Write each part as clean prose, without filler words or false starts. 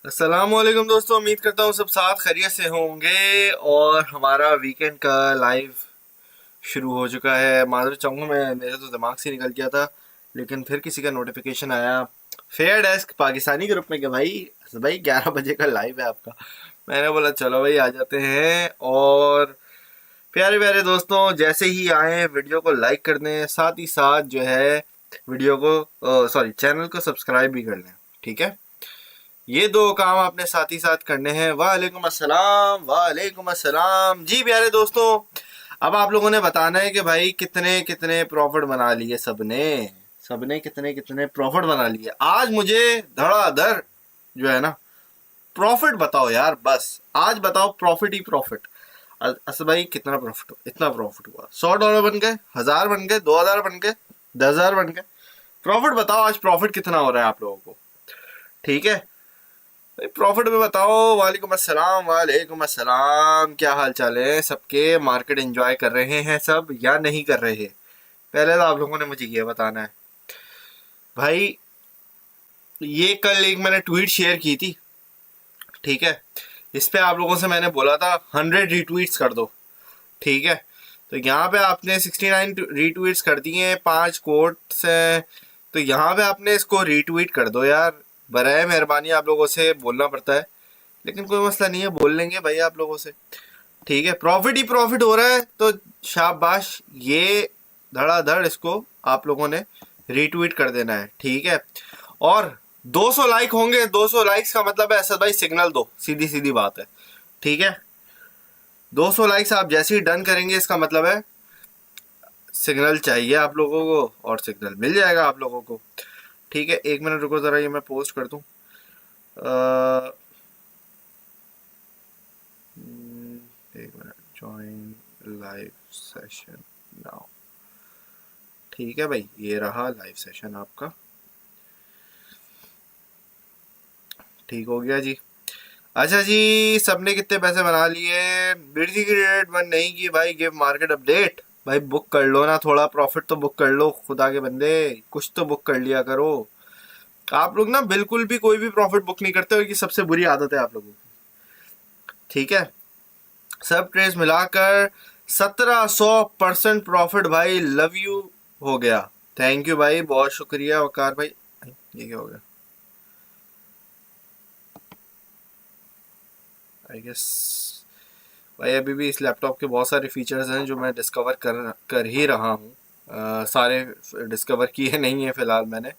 अस्सलामुअलैकुम दोस्तों, उम्मीद करता हूँ सब साथ खैरियत से होंगे। और हमारा वीकेंड का लाइव शुरू हो चुका है। माजरत चाहूँगा, मैं मेरे तो दिमाग से निकल गया था, लेकिन फिर किसी का नोटिफिकेशन आया फेयर डेस्क पाकिस्तानी ग्रुप में कि भाई 11 बजे का लाइव है आपका। मैंने बोला चलो भाई आ जाते हैं। और प्यारे प्यारे दोस्तों, जैसे ही आए वीडियो को लाइक कर दें, साथ ही साथ जो है वीडियो को चैनल को सब्सक्राइब भी कर लें। ठीक है, ये दो काम आपने साथ ही साथ करने हैं। वालेकुम अस्सलाम, वालेकुम अस्सलाम जी प्यारे दोस्तों। अब आप लोगों ने बताना है कि भाई कितने कितने प्रॉफिट बना लिए सबने। सबने कितने कितने प्रॉफिट बना लिए। आज मुझे धड़ाधड़ जो है ना प्रॉफिट बताओ यार, बस आज बताओ प्रॉफिट ही प्रॉफिट। असद भाई कितना प्रॉफिट, इतना प्रॉफिट हुआ, $100 बन गए, 1000 बन गए, 2000 बन गए, 10,000 बन गए। प्रॉफिट बताओ आज प्रॉफिट कितना हो रहा है आप लोगों को। ठीक है, प्रॉफिट में बताओ। वालेकुम अस्सलाम, वालेकुम अस्सलाम। क्या हाल चाल है सबके? मार्केट एंजॉय कर रहे हैं सब या नहीं कर रहे? पहले तो आप लोगों ने मुझे ये बताना है भाई। ये कल एक मैंने ट्वीट शेयर की थी, ठीक है। इस पे आप लोगों से मैंने बोला था 100 रीट्वीट्स कर दो, ठीक है। तो यहाँ पे आपने 69 रीट्वीट्स कर दिए हैं, 5 कोट्स हैं। तो यहाँ पे आपने इसको रीट्वीट कर दो यार, बराए मेहरबानी। आप लोगों से बोलना पड़ता है, लेकिन कोई मसला नहीं है, बोल लेंगे भाई आप लोगों से। ठीक है, प्रॉफिट ही प्रॉफिट हो रहा है तो शाबाश। ये धड़ाधड़ इसको आप लोगों ने रीट्वीट कर देना है, ठीक है। और 200 लाइक होंगे। 200 लाइक्स का मतलब है असद भाई सिग्नल दो, सीधी सीधी बात है, ठीक है। 200 लाइक्स आप जैसे ही डन करेंगे, इसका मतलब है सिग्नल चाहिए आप लोगों को, और सिग्नल मिल जाएगा आप लोगों को। ठीक है, 1 मिनट रुको जरा, ये मैं पोस्ट कर दूं। एक minute, join live session now. ठीक है भाई, ये रहा लाइव सेशन आपका, ठीक हो गया जी। अच्छा जी, सबने कितने पैसे बना लिए? बिरजी की रेट बंद नहीं की भाई, गिव मार्केट अपडेट। भाई बुक कर लो ना, थोड़ा प्रॉफिट तो बुक कर लो, खुदा के बंदे कुछ तो बुक कर लिया करो। आप लोग ना बिल्कुल भी कोई भी प्रॉफिट बुक नहीं करते हो, ये सबसे बुरी आदत है आप लोगों की, ठीक है। सब ट्रेस मिलाकर 1700% प्रॉफिट भाई, लव यू हो गया। थैंक यू भाई, बहुत शुक्रिया वकार भाई। ये क्या हो गया? आई गेस भाई अभी भी इस लैपटॉप के बहुत सारे फीचर्स हैं जो मैं डिस्कवर कर ही रहा हूँ। सारे डिस्कवर किए नहीं है फिलहाल मैंने।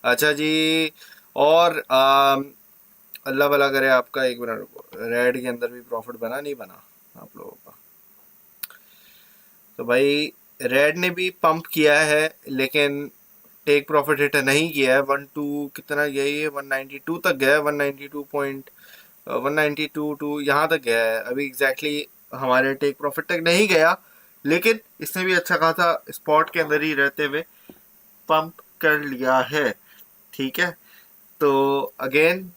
अच्छा जी, और अल्लाह भला करे आपका। 1 मिनट, रेड के अंदर भी प्रॉफिट बना नहीं बना आप लोगों का? तो भाई रेड ने भी पंप किया है, लेकिन टेक प्रॉफिट हिट नहीं किया है। 12 कितना गया, ये 192 तक गया है। 192 यहाँ तक गया है। अभी एग्जैक्टली हमारे टेक प्रॉफिट तक नहीं गया, लेकिन इसने भी अच्छा खासा स्पॉट के अंदर ही रहते हुए पंप कर लिया है, ठीक है। तो अगेन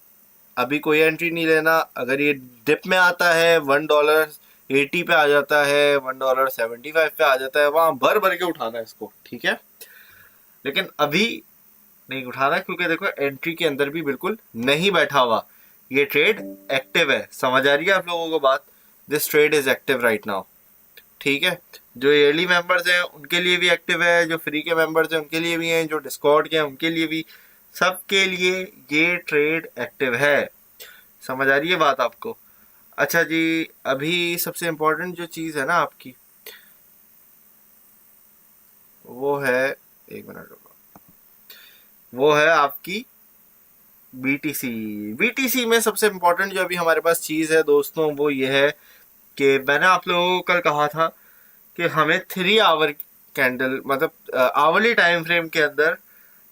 अभी कोई एंट्री नहीं लेना। अगर ये डिप में आता है, $1.80 पे आ जाता है, $1.75 पे आ जाता है, वहां भर भर के उठाना है इसको, ठीक है। लेकिन अभी नहीं उठाना, क्योंकि देखो एंट्री के अंदर भी बिल्कुल नहीं बैठा हुआ, ये ट्रेड एक्टिव है। समझ आ रही है आप लोगों को बात? This trade is active right now, ठीक है। जो ईयरली मेंबर्स हैं उनके लिए भी एक्टिव है, जो फ्री के मेंबर्स हैं उनके लिए भी हैं, जो डिस्कॉर्ड के हैं उनके लिए भी, सबके लिए ये ट्रेड एक्टिव है। समझ आ रही है बात आपको? अच्छा जी, अभी सबसे इम्पोर्टेंट जो चीज़ है ना आपकी, वो है, 1 मिनट रुको, वो है आपकी बीटीसी। बीटीसी में सबसे इम्पोर्टेंट जो अभी हमारे पास चीज़ है दोस्तों, वो ये है कि मैंने आप लोगों को कल कहा था कि हमें 3 आवर कैंडल, मतलब आवरली टाइम फ्रेम के अंदर,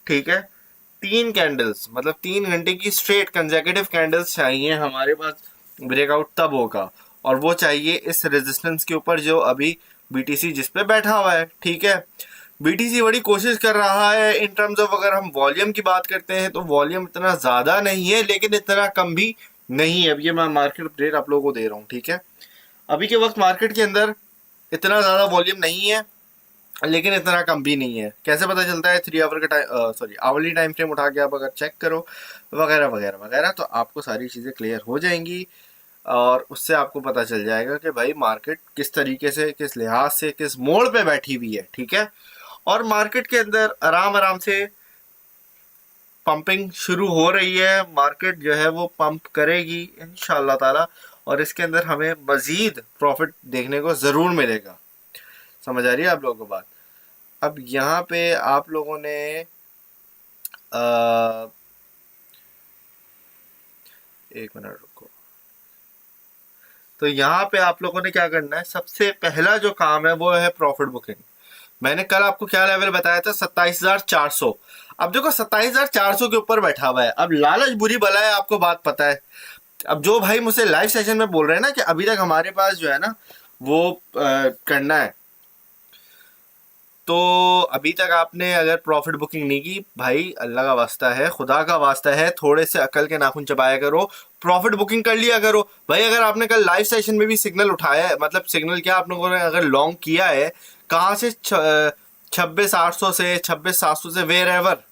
ठीक है, 3 कैंडल्स, मतलब 3 घंटे की स्ट्रेट कंजेक्यूटिव कैंडल्स चाहिए हमारे पास। ब्रेकआउट तब होगा, और वो चाहिए इस रेजिस्टेंस के ऊपर जो अभी बीटीसी जिस पे बैठा हुआ है, ठीक है। बीटीसी बड़ी कोशिश कर रहा है इन टर्म्स ऑफ, अगर हम वॉल्यूम की बात करते हैं तो वॉल्यूम इतना ज़्यादा नहीं है, लेकिन इतना कम भी नहीं है। अब ये मैं मार्केट अपडेट आप लोगों को दे रहा हूँ, ठीक है। अभी के वक्त मार्केट के अंदर इतना ज़्यादा वॉल्यूम नहीं है, लेकिन इतना कम भी नहीं है। कैसे पता चलता है? 3 आवर का time, sorry hourly time frame उठा के आप अगर चेक करो वगैरह वगैरह वगैरह, तो आपको सारी चीज़ें क्लियर हो जाएंगी। और उससे आपको पता चल जाएगा कि भाई मार्केट किस तरीके से, किस लिहाज से, किस मोड़ पे बैठी हुई है। ठीक है, और मार्केट के अंदर आराम आराम से पंपिंग शुरू हो रही है। मार्केट जो है वो पंप करेगी इंशाल्लाह ताला, और इसके अंदर हमें मजीद प्रॉफिट देखने को ज़रूर मिलेगा। समझ आ रही है आप लोगों को बात? अब यहाँ पे आप लोगों ने आ, एक मिनट रुको। तो यहाँ पे आप लोगों ने क्या करना है, सबसे पहला जो काम है वो है प्रॉफिट बुकिंग। मैंने कल आपको क्या लेवल बताया था? 27,400। अब देखो 27,400 के ऊपर बैठा हुआ है। अब लालच बुरी बला है, आपको बात पता है। अब जो भाई मुझसे लाइव सेशन में बोल रहे हैं ना कि अभी तक हमारे पास जो है ना वो करना है, तो अभी तक आपने अगर प्रॉफिट बुकिंग नहीं की, भाई अल्लाह का वास्ता है, खुदा का वास्ता है, थोड़े से अकल के नाखून चबाया करो, प्रॉफिट बुकिंग कर लिया करो। भाई अगर आपने कल लाइव सेशन में भी सिग्नल उठाया है, मतलब सिग्नल क्या, आप लोगों ने अगर लॉन्ग किया है, कहाँ से 26,800 से 26,700 से वेर एवर,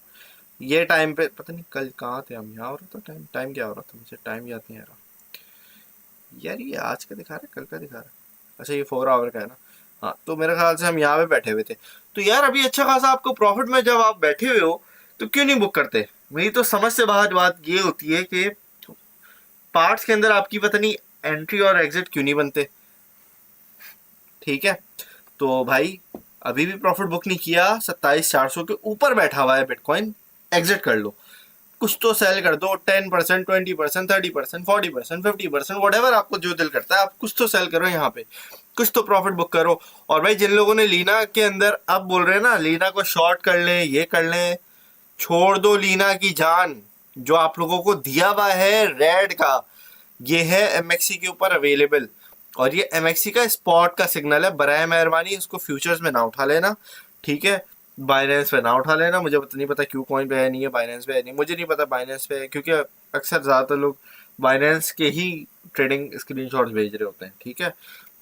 ये टाइम पे पता नहीं कल कहाँ थे हम, यहाँ हो रहा था टाइम, टाइम क्या हो रहा था मुझे टाइम याद नहीं आ रहा यार। ये आज का दिखा रहा है, कल का दिखा रहा है? अच्छा ये 4 आवर का है ना। हाँ, तो मेरे ख्याल से हम यहाँ पे बैठे हुए थे। तो यार अभी अच्छा खासा आपको प्रॉफिट में जब आप बैठे हुए हो, तो क्यों नहीं बुक करते? मेरी तो समझ से बाहर बात ये होती है कि पार्ट्स के अंदर आपकी पता नहीं एंट्री और एग्जिट क्यों नहीं बनते। ठीक है, तो भाई अभी भी प्रॉफिट बुक नहीं किया, 27,400 के ऊपर बैठा हुआ है बिटकॉइन, एग्जिट कर लो। कुछ तो सेल कर दो, 10%, 20%, 30%, 40%, 50%, वट एवर आपको जो दिल करता है, आप कुछ तो सेल करो यहाँ पे, कुछ तो प्रॉफिट बुक करो। और भाई जिन लोगों ने लीना के अंदर अब बोल रहे हैं ना लीना को शॉर्ट कर लें, ये कर लें, छोड़ दो लीना की जान। जो आप लोगों को दिया हुआ है रेड का, ये है एमएक्सी के ऊपर अवेलेबल, और ये एमएक्सी का स्पॉट का सिग्नल है। बराए मेहरबानी इसको फ्यूचर्स में ना उठा लेना, ठीक है? बाइनेंस पे ना उठा लेना। मुझे नहीं पता क्यों कॉइन पे है नहीं है, बाइनेंस पे है नहीं, मुझे नहीं पता बाइनेंस पे है, क्योंकि अक्सर ज़्यादातर लोग बाइनेंस के ही ट्रेडिंग स्क्रीनशॉट्स भेज रहे होते हैं। ठीक है,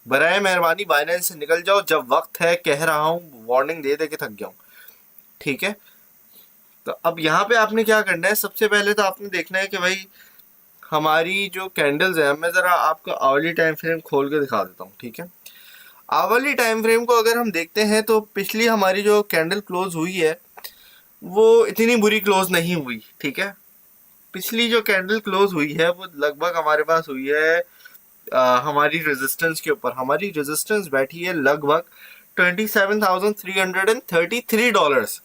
बराए मेहरबानी बाइनेंस से निकल जाओ जब वक्त है, कह रहा हूँ, वार्निंग दे दे के थक गया हूँ। ठीक है, तो अब यहाँ पे आपने क्या करना है, सबसे पहले तो आपने देखना है कि भाई हमारी जो कैंडल्स है, मैं ज़रा आपको आवरली टाइम फ्रेम खोल के दिखा देता हूँ। ठीक है, आवरली टाइम फ्रेम को अगर हम देखते हैं तो पिछली हमारी जो कैंडल क्लोज हुई है वो इतनी बुरी क्लोज नहीं हुई। ठीक है, पिछली जो कैंडल क्लोज हुई है वो लगभग हमारे पास हुई है हमारी रेजिस्टेंस के ऊपर। हमारी रेजिस्टेंस बैठी है लगभग $27,333।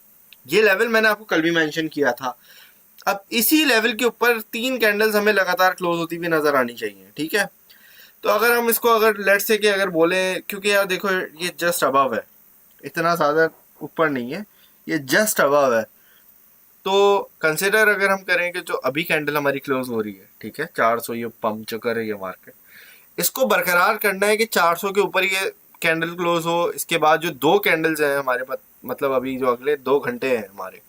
ये लेवल मैंने आपको कल भी मेंशन किया था। अब इसी लेवल के ऊपर 3 कैंडल्स हमें लगातार क्लोज होती हुई नजर आनी चाहिए। ठीक है, तो अगर हम इसको अगर लेट से कि अगर बोले, क्योंकि यार देखो ये जस्ट अबव है, इतना ज़्यादा ऊपर नहीं है, ये जस्ट अबव है। तो कंसिडर अगर हम करें कि जो अभी कैंडल हमारी क्लोज हो रही है, ठीक है, 400 ये पम्प जो कर रही है मार्केट, इसको बरकरार करना है कि 400 के ऊपर ये कैंडल क्लोज हो। इसके बाद जो 2 कैंडल्स हैं हमारे पास, मतलब अभी जो अगले 2 घंटे हैं हमारे,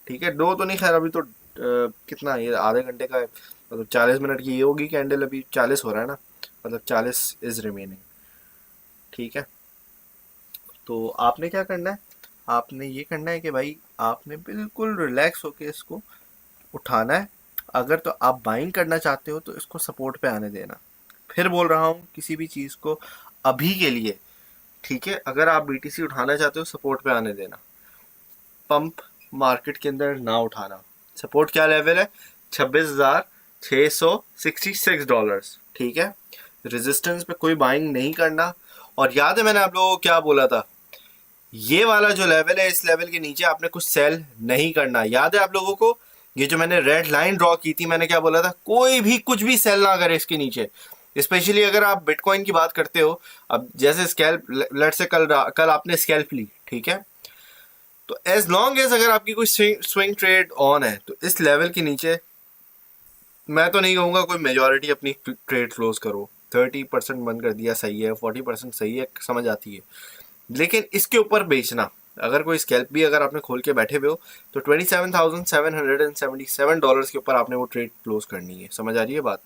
ठीक है, दो तो नहीं, खैर अभी तो कितना ये आधे घंटे का है, मतलब 40 मिनट की ये होगी कैंडल, अभी 40 हो रहा है ना, मतलब 40 इज रिमेनिंग। ठीक है, तो आपने क्या करना है, आपने ये करना है कि भाई आपने बिल्कुल रिलैक्स होके इसको उठाना है। अगर तो आप बाइंग करना चाहते हो तो इसको सपोर्ट पे आने देना। फिर बोल रहा हूँ किसी भी चीज़ को अभी के लिए, ठीक है, अगर आप बीटीसी उठाना चाहते हो सपोर्ट पे आने देना, पंप मार्केट के अंदर ना उठाना। सपोर्ट क्या लेवल है? $26,666। ठीक है, रेजिस्टेंस पे कोई बाइंग नहीं करना। और याद है मैंने आप लोगों को क्या बोला था, ये वाला जो लेवल है, इस लेवल के नीचे आपने कुछ सेल नहीं करना। याद है आप लोगों को? ये जो मैंने रेड लाइन ड्रॉ की थी, मैंने क्या बोला था? कोई भी कुछ भी सेल ना करे इसके नीचे। स्पेशली अगर आप बिटकॉइन की बात करते हो, अब जैसे स्कैल्प, लेट से कल आपने स्कैल्प ली, ठीक है, तो एज लॉन्ग एज अगर आपकी कोई स्विंग ट्रेड ऑन है, तो इस लेवल के नीचे मैं तो नहीं कहूँगा कोई मेजोरिटी अपनी ट्रेड क्लोज करो। 30% बंद कर दिया सही है, 40% सही है, समझ आती है, लेकिन इसके ऊपर बेचना। अगर कोई स्कैल्प भी अगर आपने खोल के बैठे हुए हो, तो $27,777 के ऊपर आपने वो ट्रेड क्लोज करनी है। समझ आ रही है बात?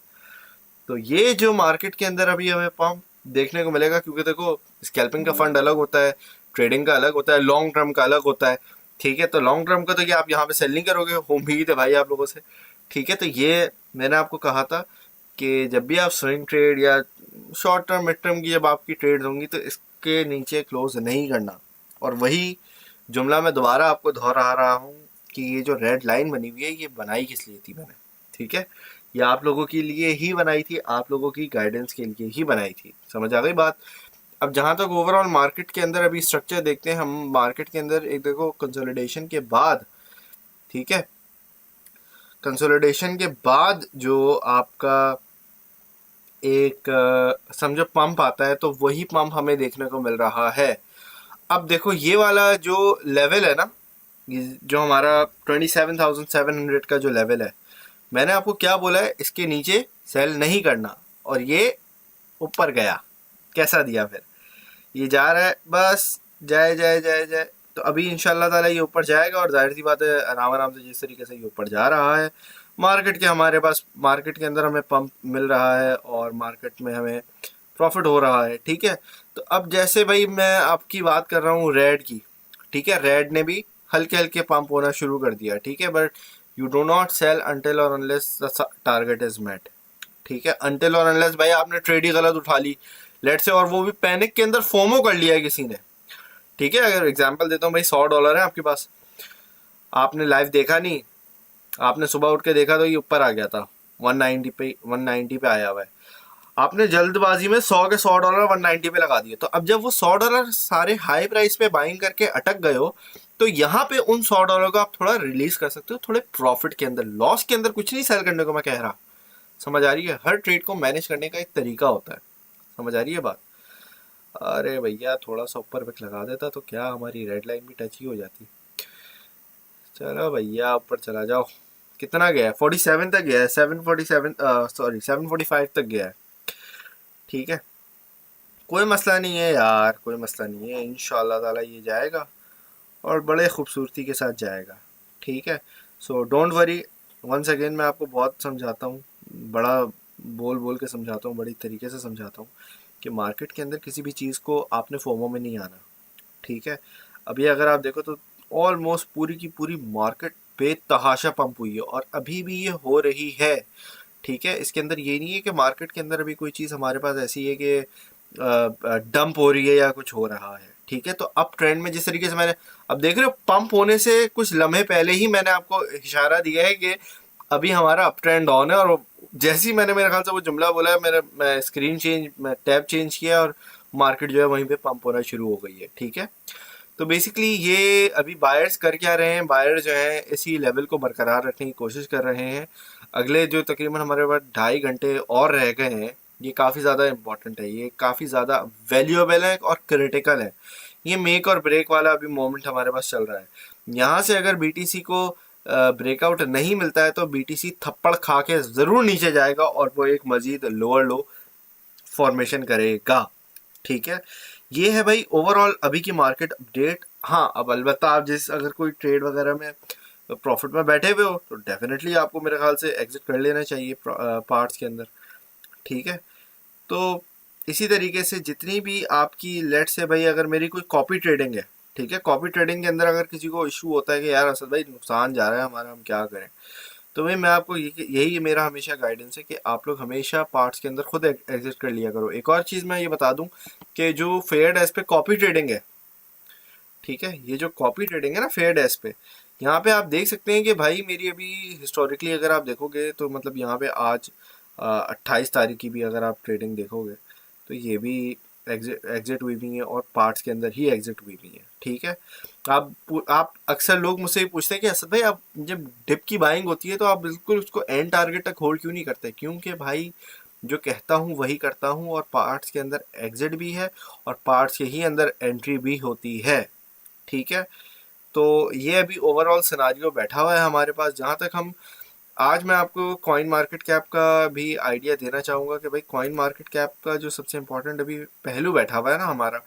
तो ये जो मार्केट के अंदर अभी हमें पंप देखने को मिलेगा, क्योंकि देखो स्कैल्पिंग का फंड अलग होता है, ट्रेडिंग का अलग होता है, लॉन्ग टर्म का अलग होता है। ठीक है, तो लॉन्ग टर्म का तो ये आप यहाँ पे सेल नहीं करोगे, उम्मीद है भाई आप लोगों से। ठीक है, तो ये मैंने आपको कहा था कि जब भी आप स्विंग ट्रेड या शॉर्ट टर्म मिड टर्म की जब आपकी ट्रेड होंगी तो इसके नीचे क्लोज नहीं करना। और वही जुमला मैं दोबारा आपको दोहरा रहा हूँ कि ये जो रेड लाइन बनी हुई है ये बनाई किस लिए थी मैंने। ठीक है, ये आप लोगों के लिए ही बनाई थी, आप लोगों की गाइडेंस के लिए ही बनाई थी। समझ आ गई बात। अब जहाँ तक ओवरऑल मार्केट के अंदर अभी स्ट्रक्चर देखते हैं हम, मार्केट के अंदर एक देखो कंसोलिडेशन के बाद, ठीक है, कंसोलिडेशन के बाद जो आपका एक समझो पंप आता है, तो वही पंप हमें देखने को मिल रहा है। अब देखो ये वाला जो लेवल है ना, जो हमारा 27,700 का जो लेवल है, मैंने आपको क्या बोला है, इसके नीचे सेल नहीं करना। और ये ऊपर गया, कैसा दिया फिर, ये जा रहा है बस, जाए जाए जाए जाए। तो अभी इंशाल्लाह ताला ये ऊपर जाएगा, और जाहिर सी बात है आराम आराम से जिस तरीके से ये ऊपर जा रहा है, मार्केट के हमारे पास, मार्केट के अंदर हमें पंप मिल रहा है और मार्केट में हमें प्रॉफिट हो रहा है। ठीक है, तो अब जैसे भाई मैं आपकी बात कर रहा हूँ रेड की, ठीक है, रेड ने भी हल्के हल्के पंप होना शुरू कर दिया। ठीक है, but you do not sell until और unless the target is met. ठीक है, अनटिल और अनलेस भाई आपने ट्रेड ही गलत उठा ली, लेट से, और वो भी पैनिक के अंदर फोमो कर लिया है किसी ने। ठीक है, अगर एग्जांपल देता हूँ भाई, $100 है आपके पास, आपने लाइव देखा नहीं, आपने सुबह उठ के देखा तो ये ऊपर आ गया था 190 पे, 190 पे आया हुआ है, आपने जल्दबाजी में 100 के $100 190 पे लगा दिए। तो अब जब वो $100 सारे हाई प्राइस पे बाइंग करके अटक गए हो, तो यहाँ पे उन $100 को आप थोड़ा रिलीज कर सकते हो, थोड़े प्रॉफिट के अंदर, लॉस के अंदर कुछ नहीं सेल करने को मैं कह रहा। समझ आ रही है, हर ट्रेड को मैनेज करने का एक तरीका होता है। समझ आ रही है बात। अरे भैया थोड़ा सा ऊपर विक लगा देता तो क्या हमारी रेड लाइन भी टच ही हो जाती। चलो भैया ऊपर चला जाओ। कितना गया है, 47 तक गया है, 747, सॉरी 745 तक गया है। ठीक है, कोई मसला नहीं है यार, कोई मसला नहीं है, इंशाल्लाह ताला ये जाएगा और बड़े खूबसूरती के साथ जाएगा। ठीक है, so don't worry. Once again मैं आपको बहुत समझाता हूँ, बड़ा बोल बोल के समझाता हूँ, बड़ी तरीके से समझाता हूँ कि मार्केट के अंदर किसी भी चीज़ को आपने फोमो में नहीं आना। ठीक है, अभी अगर आप देखो तो ऑलमोस्ट पूरी की पूरी मार्केट बेतहाशा पंप हुई है और अभी भी ये हो रही है। ठीक है, इसके अंदर ये नहीं है कि मार्केट के अंदर अभी कोई चीज़ हमारे पास ऐसी है कि डंप हो रही है या कुछ हो रहा है। ठीक है, तो अप ट्रेंड में जिस तरीके से मैंने, अब देख रहे हो पंप होने से कुछ लम्हे पहले ही मैंने आपको इशारा दिया है कि अभी हमारा अप ट्रेंड ऑन है। और जैसे ही मैंने, मेरे ख्याल से वो जुमला बोला है, मैं स्क्रीन चेंज, मैं टैब चेंज किया और मार्केट जो है वहीं पे पंप होना शुरू हो गई है। ठीक है, तो बेसिकली ये अभी बायर्स कर क्या रहे हैं, बायर्स जो है इसी लेवल को बरकरार रखने की कोशिश कर रहे हैं। अगले जो तकरीबन हमारे पास 2.5 घंटे और रह गए हैं, ये काफ़ी ज़्यादा इंपॉर्टेंट है, ये काफ़ी ज़्यादा वैल्यूएबल है और क्रिटिकल है। ये मेक और ब्रेक वाला अभी मोमेंट हमारे पास चल रहा है। यहाँ से अगर बीटीसी को ब्रेकआउट नहीं मिलता है तो बीटीसी थप्पड़ खा के ज़रूर नीचे जाएगा और वो एक मजीद लोअर लो फॉर्मेशन करेगा। ठीक है, ये है भाई ओवरऑल अभी की मार्केट अपडेट। हाँ, अब अलबत्ता आप जिस, अगर कोई ट्रेड वगैरह में प्रॉफिट में बैठे हुए हो तो डेफिनेटली आपको मेरे ख्याल से एग्जिट कर लेना चाहिए पार्ट्स के अंदर। ठीक है, तो इसी तरीके से जितनी भी आपकी, लेट से भाई अगर मेरी कोई कॉपी ट्रेडिंग है, ठीक है, कॉपी ट्रेडिंग के अंदर अगर किसी को इशू होता है कि यार असद भाई नुकसान जा रहा है हमारा, हम क्या करें, तो भाई मैं आपको यही मेरा हमेशा गाइडेंस है कि आप लोग हमेशा पार्ट्स के अंदर खुद एग्जिट कर लिया करो। एक और चीज़ मैं ये बता दूं कि जो फेयर डेस्क पे कॉपी ट्रेडिंग है, ठीक है, ये जो कॉपी ट्रेडिंग है ना फेयर डेस्क पे, यहाँ पे आप देख सकते हैं कि भाई मेरी अभी हिस्टोरिकली अगर आप देखोगे तो मतलब यहाँ पे आज 28 तारीख की भी अगर आप ट्रेडिंग देखोगे तो ये भी एग्जिट हुई भी है और पार्ट्स के अंदर ही एग्जिट हुई भी है। ठीक है, आप अक्सर लोग मुझसे ही पूछते हैं कि असद भाई आप जब डिप की बाइंग होती है तो आप बिल्कुल उसको एंड टारगेट तक होल्ड क्यों नहीं करते, क्योंकि भाई जो कहता हूँ वही करता हूँ और पार्ट्स के अंदर एग्जिट भी है और पार्ट्स के ही अंदर एंट्री भी होती है। ठीक है, तो ये अभी ओवरऑल सिनारियो बैठा हुआ है हमारे पास। जहाँ तक हम, आज मैं आपको कॉइन मार्केट कैप का भी आइडिया देना चाहूँगा कि भाई कॉइन मार्केट कैप का जो सबसे इम्पोर्टेंट अभी पहलू बैठा हुआ है ना हमारा,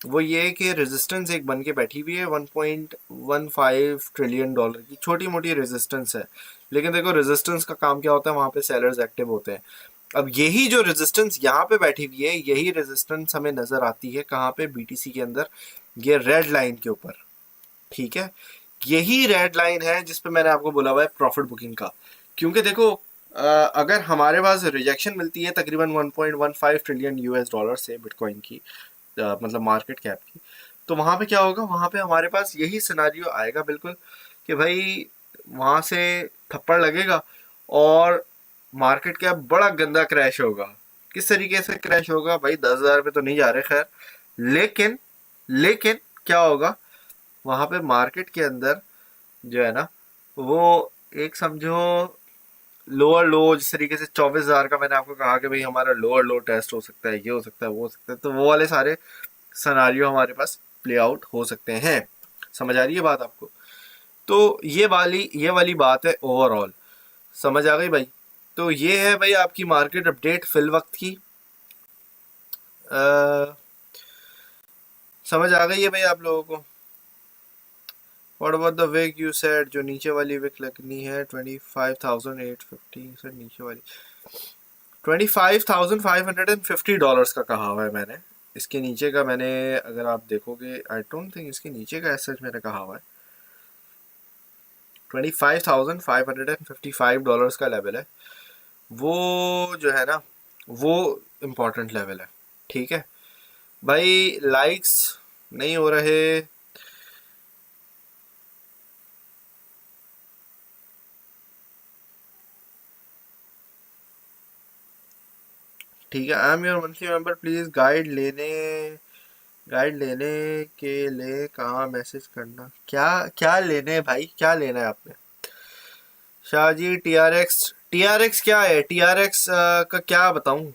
वो ये है कि रेजिस्टेंस एक बन के बैठी हुई है, $1.15 ट्रिलियन की छोटी मोटी रेजिस्टेंस है। लेकिन देखो रेजिस्टेंस का काम क्या होता है, वहाँ पे सेलर्स एक्टिव होते हैं। अब यही जो रेजिस्टेंस यहाँ पे बैठी हुई है, यही रेजिस्टेंस हमें नजर आती है कहाँ पे, बीटीसी के अंदर ये रेड लाइन के ऊपर, ठीक है। यही रेड लाइन है जिस पे मैंने आपको बोला हुआ है प्रॉफिट बुकिंग का। क्योंकि देखो अगर हमारे पास रिजेक्शन मिलती है तकरीबन 1.15 ट्रिलियन यूएस डॉलर से बिटकॉइन की, मतलब मार्केट कैप की, तो वहाँ पे क्या होगा, वहाँ पे हमारे पास यही सिनारियो आएगा बिल्कुल कि भाई वहाँ से थप्पड़ लगेगा और मार्केट कैप बड़ा गंदा क्रैश होगा। किस तरीके से क्रैश होगा भाई, 10,000 पे तो नहीं जा रहे खैर, लेकिन लेकिन क्या होगा, वहाँ पे मार्केट के अंदर जो है ना, वो एक समझो लोअर लो, जिस तरीके से 24,000 का मैंने आपको कहा कि भाई हमारा लोअर लो टेस्ट हो सकता है, ये हो सकता है, वो हो सकता है, तो वो वाले सारे सिनारियो हमारे पास प्ले आउट हो सकते हैं। समझ आ रही है बात आपको? तो ये वाली बात है ओवरऑल। समझ आ गई भाई? तो ये है भाई आपकी मार्केट अपडेट फिल वक्त की। अ, समझ आ गई है भाई आप लोगों को? What about the wick you said, जो नीचे वाली विक लगनी है 25,850 सर, नीचे वाली $25,550 का कहा हुआ है मैंने। इसके नीचे का मैंने, अगर आप देखोगे, आई डोंट थिंक इसके नीचे का ऐसा मैंने कहा हुआ है। $25,555 का लेवल है वो, जो है ना, वो इम्पोर्टेंट लेवल है, ठीक है भाई। लाइक्स नहीं हो रहे, ठीक है। I am your monthly member, please guide लेने के लिए कहाँ मैसेज करना, क्या क्या लेने है भाई, क्या लेना है आपने? शाहजी टीआरएक्स क्या है? टीआरएक्स का क्या बताऊं?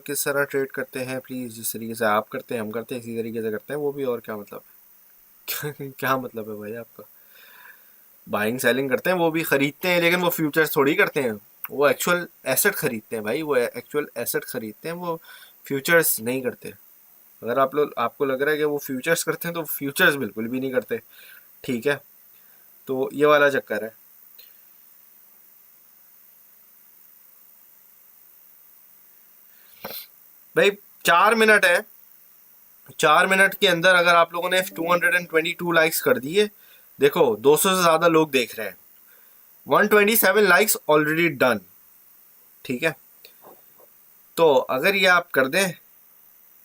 किस तरह ट्रेड करते हैं प्लीज, जिस तरीके से आप करते हैं हम करते हैं इसी तरीके से करते हैं वो भी, और क्या मतलब है? क्या मतलब है भाई आपका? बाइंग सेलिंग करते हैं वो भी, खरीदते हैं, लेकिन वो फ्यूचर्स थोड़ी करते हैं, वो एक्चुअल एसेट खरीदते हैं भाई, वो एक्चुअल एसेट खरीदते हैं, वो फ्यूचर्स नहीं करते। अगर आप लोग, आपको लग रहा है कि वो फ्यूचर्स करते हैं, तो फ्यूचर्स बिल्कुल भी नहीं करते, ठीक है। तो ये वाला चक्कर है भाई। 4 मिनट है, 4 मिनट के अंदर अगर आप लोगों ने 222 लाइक्स कर दिए, देखो 200 से ज्यादा लोग देख रहे हैं, 127 लाइक्स ऑलरेडी डन, ठीक है। तो अगर ये आप कर दें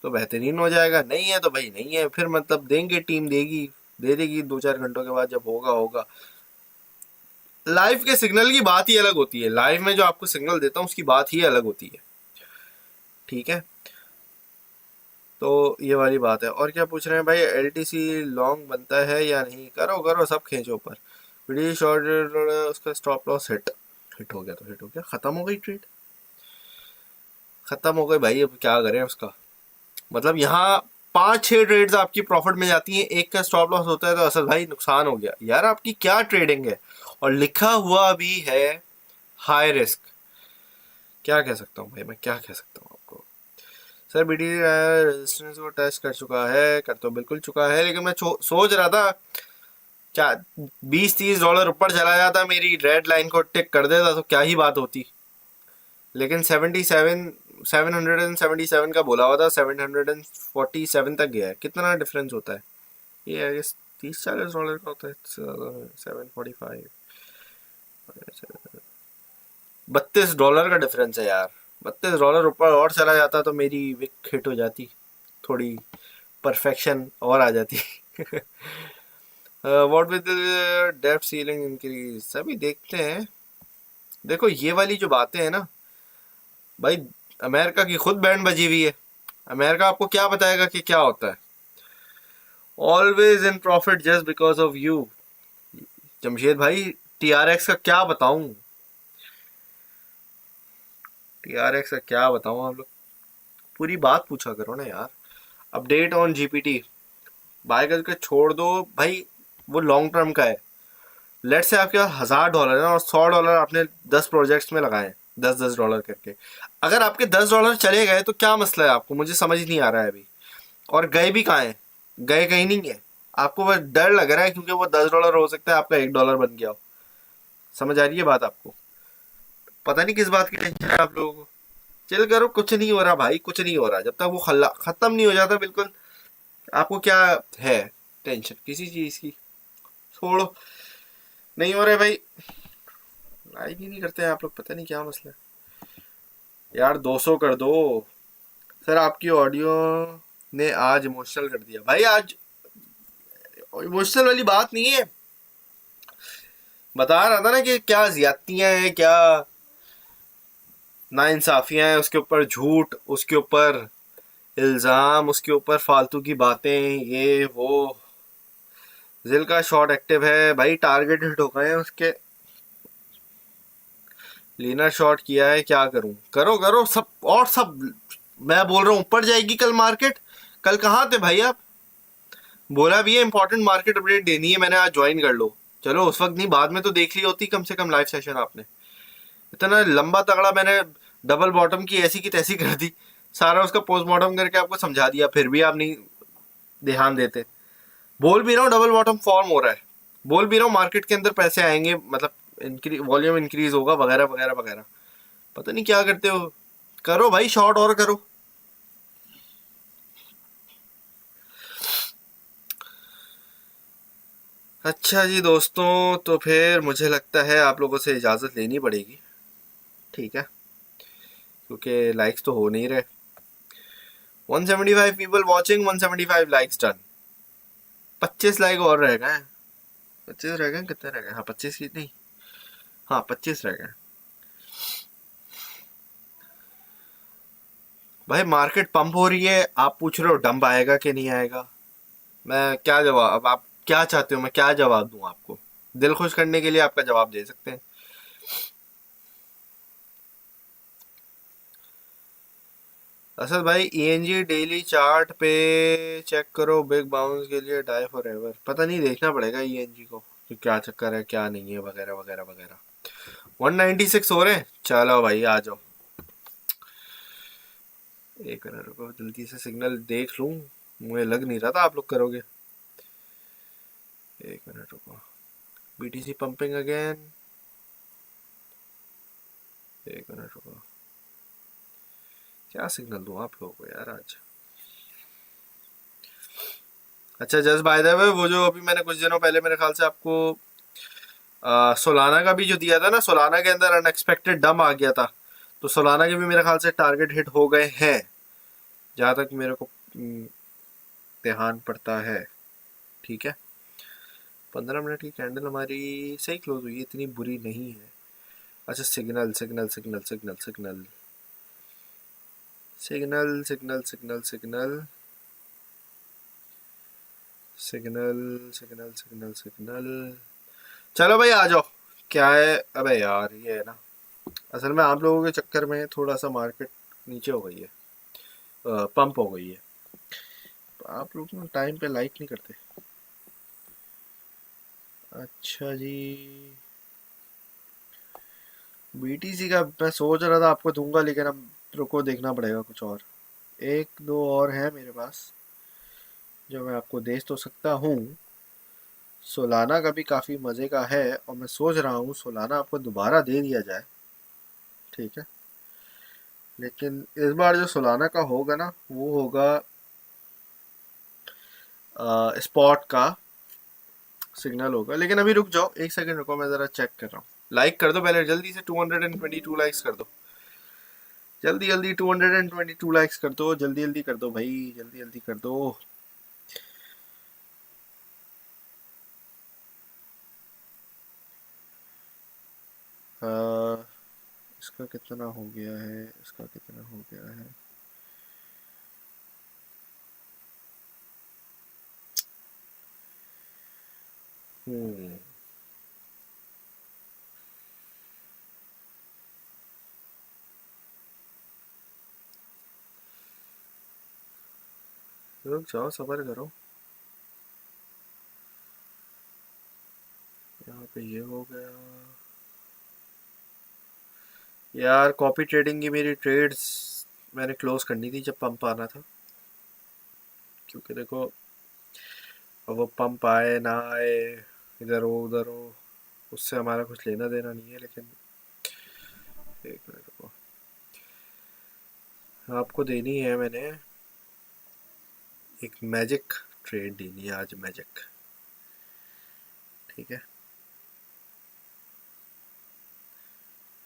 तो बेहतरीन हो जाएगा, नहीं है तो भाई नहीं है, फिर मतलब देंगे, टीम देगी, दे देगी 2-4 घंटों के बाद, जब होगा होगा। लाइव के सिग्नल की बात ही अलग होती है, लाइव में जो आपको सिग्नल देता हूँ उसकी बात ही अलग होती है, ठीक है। तो ये वाली बात है। और क्या पूछ रहे हैं भाई, एलटीसी लॉन्ग बनता है या नहीं? करो करो, सब खींचो ऊपर। वीडियो शॉर्ट, उसका स्टॉप लॉस हिट हिट हो गया तो हिट हो गया, खत्म हो गई ट्रेड, खत्म हो गई भाई, अब क्या करें उसका। मतलब यहाँ 5-6 ट्रेड्स आपकी प्रॉफिट में जाती हैं, एक का स्टॉप लॉस होता है, तो असल भाई नुकसान हो गया यार, आपकी क्या ट्रेडिंग है। और लिखा हुआ भी है हाई रिस्क, क्या कह सकता हूँ भाई, मैं क्या कह सकता हूँ आपको। सर बीडी रेजिस्टेंस को टेस्ट कर चुका है, कर तो बिल्कुल चुका है, लेकिन मैं सोच रहा था क्या, $20-30 ऊपर चला जाता, मेरी रेड लाइन को टिक कर देता, तो क्या ही बात होती। लेकिन 777 का बोला हुआ था, 747 तक गया है, कितना डिफरेंस होता है ये? आई गेस $30-40 का होता है, 745, $32 का डिफरेंस है यार। $32 ऊपर और चला जाता तो मेरी विक हिट हो जाती, थोड़ी परफेक्शन और आ जाती। What with depth ceiling increase, सभी देखते हैं। देखो ये वाली जो बातें हैं ना भाई, अमेरिका की खुद बैंड बजी हुई है, अमेरिका आपको क्या बताएगा कि क्या होता है। Always in profit just because of you. Jamshed भाई टीआरएक्स का क्या बताऊं, टीआरएक्स का क्या बताऊं, आप लोग पूरी बात पूछा करो ना यार। अपडेट ऑन जीपीटी, बाय करके छोड़ दो भाई, वो लॉन्ग टर्म का है। लेट से आपके पास $1,000 है और $100 आपने 10 प्रोजेक्ट्स में लगाए, $10-10 करके, अगर आपके $10 चले गए तो क्या मसला है आपको, मुझे समझ नहीं आ रहा है अभी। और गए भी कहाँ हैं? गए कहीं नहीं है, आपको बस डर लग रहा है क्योंकि वो $10 हो सकता है आपका $1 बन गया हो। समझ आ रही है बात आपको? पता नहीं किस बात की टेंशन है आप लोगों को। चिल करो, कुछ नहीं हो रहा भाई, कुछ नहीं हो रहा। जब तक वो खत्म नहीं हो जाता बिल्कुल, आपको क्या है टेंशन किसी चीज की, छोड़ो। नहीं हो रहा है भाई, लाइक ही नहीं करते हैं आप लोग, पता नहीं क्या मसला है यार। 200 कर दो। सर आपकी ऑडियो ने आज इमोशनल कर दिया भाई। आज इमोशनल वाली बात नहीं है, बता रहा था ना कि क्या ज्यादतियां हैं, क्या नाइंसाफियां हैं, उसके ऊपर झूठ, उसके ऊपर इल्जाम, उसके ऊपर फालतू की बातें, ये वो। जिल का शॉट एक्टिव है भाई, टारगेट हिट हो गए हैं उसके। लीना शॉट किया है, क्या करूं, करो करो सब, और सब। मैं बोल रहा हूं ऊपर जाएगी कल मार्केट। कल कहाँ थे भाई आप? बोला भी है इंपॉर्टेंट मार्केट अपडेट देनी है, मैंने आज ज्वाइन कर लो। चलो उस वक्त नहीं, बाद में तो देख ली होती कम से कम लाइव सेशन आपने। इतना लंबा तगड़ा मैंने डबल बॉटम की ऐसी की तैसी कर दी, सारा उसका पोस्टमार्टम करके आपको समझा दिया, फिर भी आप नहीं ध्यान देते। बोल भी रहा हूँ डबल बॉटम फॉर्म हो रहा है, बोल भी रहा हूँ मार्केट के अंदर पैसे आएंगे, मतलब वॉल्यूम इंक्रीज होगा वगैरह वगैरह वगैरह। पता नहीं क्या करते हो। करो भाई शॉर्ट और करो। अच्छा जी दोस्तों, तो फिर मुझे लगता है आप लोगों से इजाज़त लेनी पड़ेगी, ठीक है, क्योंकि लाइक्स तो हो नहीं रहे। 175 people watching, 175 likes done. 25 like और रह गए। 25 रह गए, कितने रह गए? हाँ 25 की नहीं, हाँ 25 रह गए। भाई मार्केट पंप हो रही है, आप पूछ रहे हो डंप आएगा कि नहीं आएगा। मैं क्या जवाब, अब आप क्या चाहते हो मैं क्या जवाब दूं आपको? दिल खुश करने के लिए आपका जवाब दे सकते हैं। असद भाई ईएनजी डेली चार्ट पे चेक करो, बिग बाउंस के लिए डाई फॉर एवर। पता नहीं, देखना पड़ेगा ईएनजी को कि क्या चक्कर है क्या नहीं है वगैरह वगैरह वगैरह। 196 हो रहे हैं, चलो भाई आ जाओ। एक मिनट रुको, जल्दी से सिग्नल देख लूं, मुझे लग नहीं रहा था आप लोग करोगे। एक मिनट रुको, बीटीसी पंपिंग अगेन। एक मिनट रुको, क्या सिग्नल दूं आप लोगों को यार आज। अच्छा जस्ट बाय द वे, वो जो अभी मैंने कुछ दिनों पहले मेरे ख्याल से आपको सोलाना का भी जो दिया था ना, सोलाना के अंदर अनएक्सपेक्टेड डम आ गया था, तो सोलाना के भी मेरे ख्याल से टारगेट हिट हो गए हैं, जहाँ तक मेरे को ध्यान पड़ता है, ठीक है। 15 मिनट की कैंडल हमारी सही क्लोज हुई है, इतनी बुरी नहीं है। अच्छा signal signal signal signal signal signal signal signal signal signal signal signal signal. चलो भाई आ जाओ। क्या है, अबे यार ये है ना, असल में आप लोगों के चक्कर में थोड़ा सा मार्केट नीचे हो गई है, पंप हो गई है। आप लोग ना टाइम पे लाइक नहीं करते। अच्छा जी, बीटीसी का मैं सोच रहा था आपको दूंगा, लेकिन अब रुको देखना पड़ेगा कुछ और। एक दो और है मेरे पास जो मैं आपको दे तो सकता हूँ। सोलाना का भी काफ़ी मज़े का है, और मैं सोच रहा हूँ सोलाना आपको दोबारा दे दिया जाए, ठीक है। लेकिन इस बार जो सोलाना का होगा ना, वो होगा स्पॉट का सिग्नल होगा। लेकिन अभी रुक जाओ, एक सेकंड रुको, मैं ज़रा चेक कर रहा हूँ। लाइक कर दो पहले जल्दी से, 222 लाइक्स कर दो जल्दी जल्दी। 222 लाइक्स कर दो, जल्दी जल्दी कर दो भाई, जल्दी जल्दी कर दो। आ, इसका कितना हो गया है, इसका कितना हो गया है? हम्म, रुक जाओ सबर करो। यहाँ पे ये हो गया यार। कॉपी ट्रेडिंग की मेरी ट्रेड्स मैंने क्लोज करनी थी जब पंप आना था, क्योंकि देखो अब वो पंप आए ना आए, इधर हो उधर हो, उससे हमारा कुछ लेना देना नहीं है। लेकिन एक मिनट रुको, आपको देनी है मैंने एक मैजिक ट्रेड देनी है आज, मैजिक। ठीक है,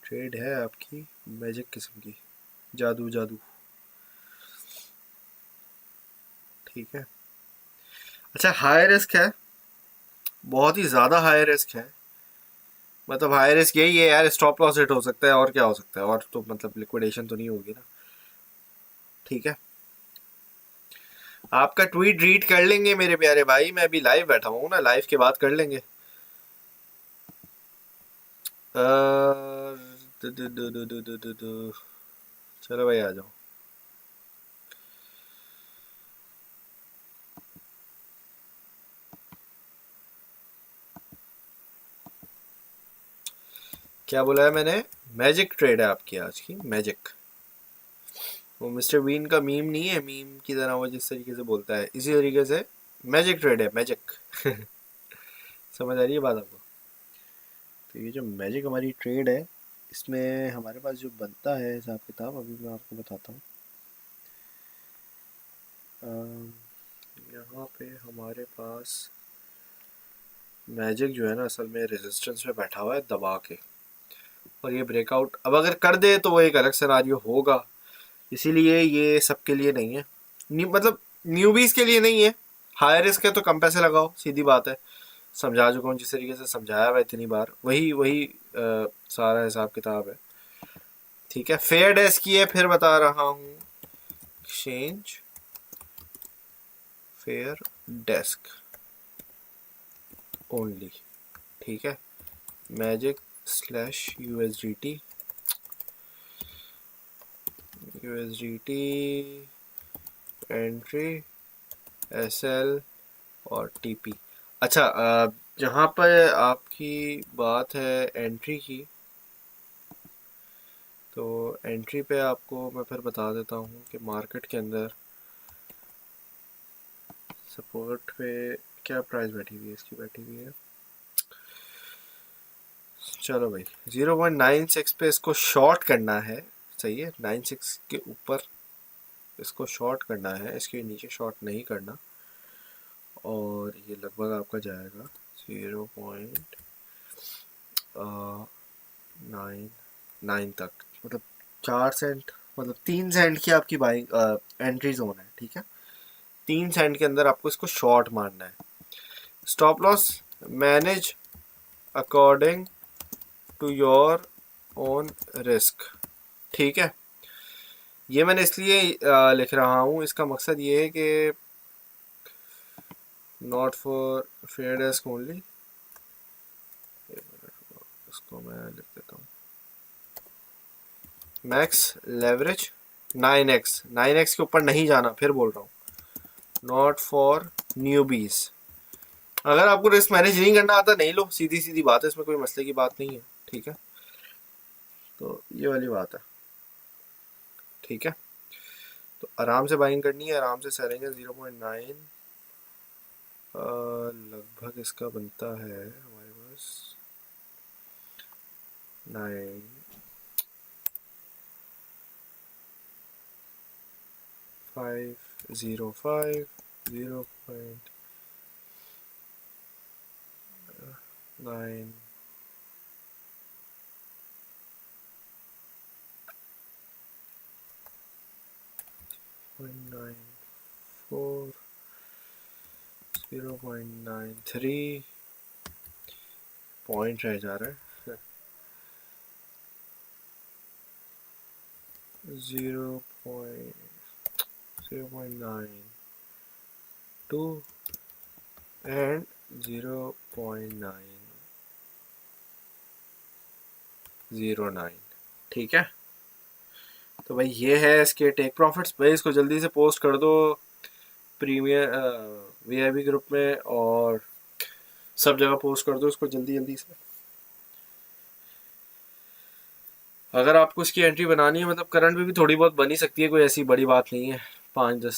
ट्रेड है आपकी मैजिक किस्म की, जादू जादू। ठीक है, अच्छा हाई रिस्क है, बहुत ही ज़्यादा हाई रिस्क है। मतलब हाई रिस्क यही है यार, स्टॉप लॉस हिट हो सकता है और क्या हो सकता है, और तो मतलब लिक्विडेशन तो नहीं होगी ना। ठीक है, आपका ट्वीट रीड कर लेंगे मेरे प्यारे भाई, मैं अभी लाइव बैठा हूँ ना, लाइव के बाद कर लेंगे। चलो भाई आ जाओ। क्या बोला है मैंने? मैजिक ट्रेड है आपकी आज की, मैजिक। वो मिस्टर बीन का मीम नहीं है, मीम की तरह वो जिस तरीके से बोलता है इसी तरीके से मैजिक ट्रेड है, मैजिक। समझ आ रही है बात आपको? तो ये जो मैजिक हमारी ट्रेड है, इसमें हमारे पास जो बनता है हिसाब किताब, अभी मैं आपको बताता हूँ। यहाँ पे हमारे पास मैजिक जो है ना, असल में रेजिस्टेंस पे बैठा हुआ है दबा के, और ये ब्रेकआउट अब अगर कर दे तो वो एक अलग सिनारियो होगा। इसीलिए ये सबके लिए नहीं है, मतलब न्यूबीज के लिए नहीं है। हाई रिस्क है तो कम पैसे लगाओ, सीधी बात है। समझा चुका हूँ जिस तरीके से समझाया हुआ इतनी बार, वही वही सारा हिसाब किताब है। ठीक है, फेयर डेस्क की है, फिर बता रहा हूँ, एक्सचेंज फेयर डेस्क ओनली। ठीक है, magic slash USDT, USDT entry SL और टीपी। अच्छा, जहाँ पर आपकी बात है एंट्री की, तो एंट्री पे आपको मैं फिर बता देता हूँ कि मार्केट के अंदर सपोर्ट पे क्या प्राइस बैठी हुई है, इसकी बैठी हुई है, चलो भाई 0.96 पे इसको शॉर्ट करना है। सही है, 96 के ऊपर इसको शॉर्ट करना है, इसके नीचे शॉर्ट नहीं करना। और ये लगभग आपका जाएगा 0.99 तक, मतलब 4 सेंट, मतलब 3 सेंट की आपकी बाइंग एंट्री जोन है। ठीक है, 3 सेंट के अंदर आपको इसको शॉर्ट मारना है। Stop loss manage according to your own risk. ठीक है, ये मैंने इसलिए लिख रहा हूँ, इसका मकसद ये है कि not for fair desk only. इसको मैं लिख देता हूँ, मैक्स लेवरेज 9x, 9x के ऊपर नहीं जाना, फिर बोल रहा हूँ, नॉट फॉर न्यूबीज। अगर आपको रिस्क मैनेज नहीं करना आता, नहीं लो, सीधी सीधी बात है, इसमें कोई मसले की बात नहीं है। ठीक है, तो ये वाली बात है। ठीक है, तो आराम से बाइंग करनी है, आराम से सेलिंग है। 0.9 लगभग इसका बनता है हमारे पास 9, 505, 0.9, 0.94, 0.93 पॉइंट रह जा रहा है। 0.92 एंड 0.909। ठीक है, तो भाई ये है इसके टेक प्रॉफिट्स। भाई इसको जल्दी से पोस्ट कर दो प्रीमियर वीआईपी ग्रुप में, और सब जगह पोस्ट कर दो इसको जल्दी जल्दी से। अगर आपको इसकी एंट्री बनानी है, मतलब करंट में भी थोड़ी बहुत बनी सकती है, कोई ऐसी बड़ी बात नहीं है। 5-10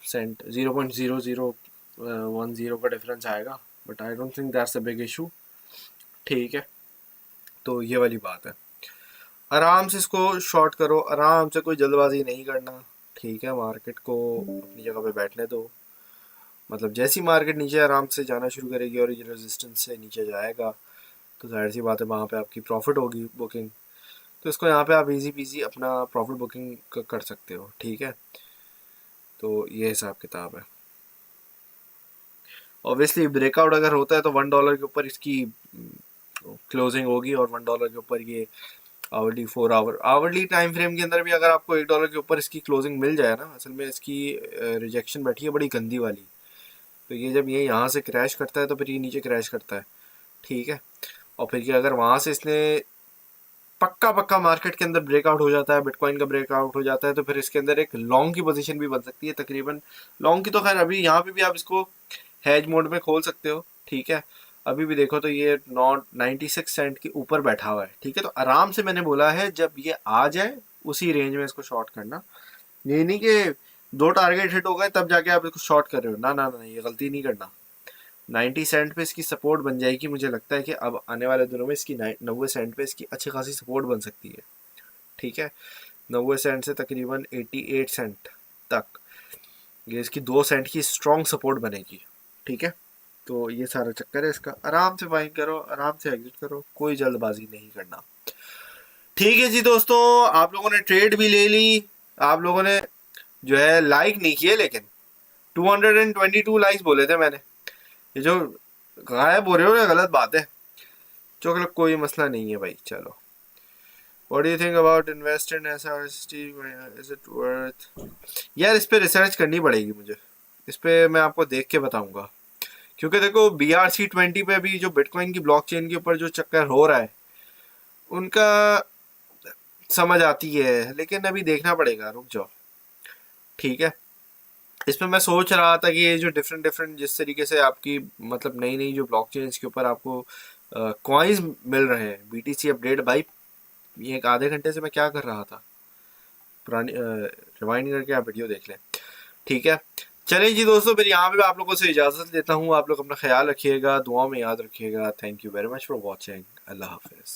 सेंट, 0.0010 का डिफरेंस आएगा, but I don't think that's a big issue. ठीक है, तो ये वाली बात है। आराम से इसको शॉर्ट करो, आराम से, कोई जल्दबाजी नहीं करना। ठीक है, मार्केट को अपनी जगह पे बैठने दो। मतलब जैसी मार्केट नीचे आराम से जाना शुरू करेगी और ये रेजिस्टेंस से नीचे जाएगा तो जाहिर सी बात है वहाँ पे आपकी प्रॉफिट होगी बुकिंग। तो इसको यहाँ पे आप इजी पीजी अपना प्रॉफिट बुकिंग कर सकते हो, ठीक है। तो ये हिसाब किताब है। ऑब्वियसली ब्रेकआउट अगर होता है तो $1 के ऊपर इसकी क्लोजिंग होगी और $1 के ऊपर ये hourly 4 hour hourly time frame के अंदर भी अगर आपको $1 के ऊपर इसकी क्लोजिंग मिल जाए ना, असल में इसकी रिजेक्शन बैठी है बड़ी गंदी वाली। तो ये जब ये यहाँ से क्रैश करता है तो फिर ये नीचे क्रैश करता है, ठीक है। और फिर ये अगर वहाँ से इसने पक्का पक्का मार्केट के अंदर ब्रेकआउट हो जाता है, बिटकॉइन का ब्रेकआउट हो जाता है, तो फिर इसके अंदर एक लॉन्ग की पोजीशन भी बन सकती है तकरीबन। लॉन्ग की तो खैर अभी यहाँ पे भी आप इसको हैज मोड में खोल सकते हो, ठीक है। अभी भी देखो तो ये नॉट 96 सेंट के ऊपर बैठा हुआ है, ठीक है। तो आराम से मैंने बोला है जब ये आ जाए उसी रेंज में इसको शॉर्ट करना। ये नहीं कि 2 टारगेट हिट हो गए तब जाके आप इसको शॉर्ट कर रहे हो, ना ना ना, ये गलती नहीं करना। 90 सेंट पे इसकी सपोर्ट बन जाएगी, मुझे लगता है कि अब आने वाले दिनों में इसकी 90 सेंट पे इसकी अच्छी खासी सपोर्ट बन सकती है, ठीक है। 90 सेंट से तकरीबन 88 सेंट तक ये इसकी 2 सेंट की स्ट्रॉन्ग सपोर्ट बनेगी, ठीक है। तो ये सारा चक्कर है इसका। आराम से बाइंग करो, आराम से एग्जिट करो, कोई जल्दबाजी नहीं करना, ठीक है जी दोस्तों। आप लोगों ने ट्रेड भी ले ली, आप लोगों ने जो है लाइक नहीं किए, लेकिन 222 लाइक्स बोले थे मैंने। ये जो गायब हो रहे हो ना, गलत बात है। चलो कोई मसला नहीं है भाई, चलो। What do you think about invest in SRST? Is it worth? यार इस पे रिसर्च करनी पड़ेगी मुझे, इस पे मैं आपको देख के बताऊंगा। क्योंकि देखो BRC20 पे भी जो बिटकॉइन की ब्लॉकचेन के ऊपर जो चक्कर हो रहा है उनका समझ आती है, लेकिन अभी देखना पड़ेगा, रुक जाओ, ठीक है। इसमें मैं सोच रहा था कि ये जो डिफरेंट डिफरेंट जिस तरीके से आपकी मतलब नई नई जो ब्लॉकचेन के ऊपर आपको कॉइन्स मिल रहे हैं, BTC अपडेट भाई, ये एक आधे घंटे से मैं क्या कर रहा था, पुरानी रिवाइंड करके आप वीडियो देख लें, ठीक है। चलें जी दोस्तों, फिर यहाँ पे आप लोगों से इजाज़त लेता हूँ। आप लोग अपना ख्याल रखिएगा, दुआ में याद रखिएगा। Thank you very much for watching. अल्लाह हाफिज़।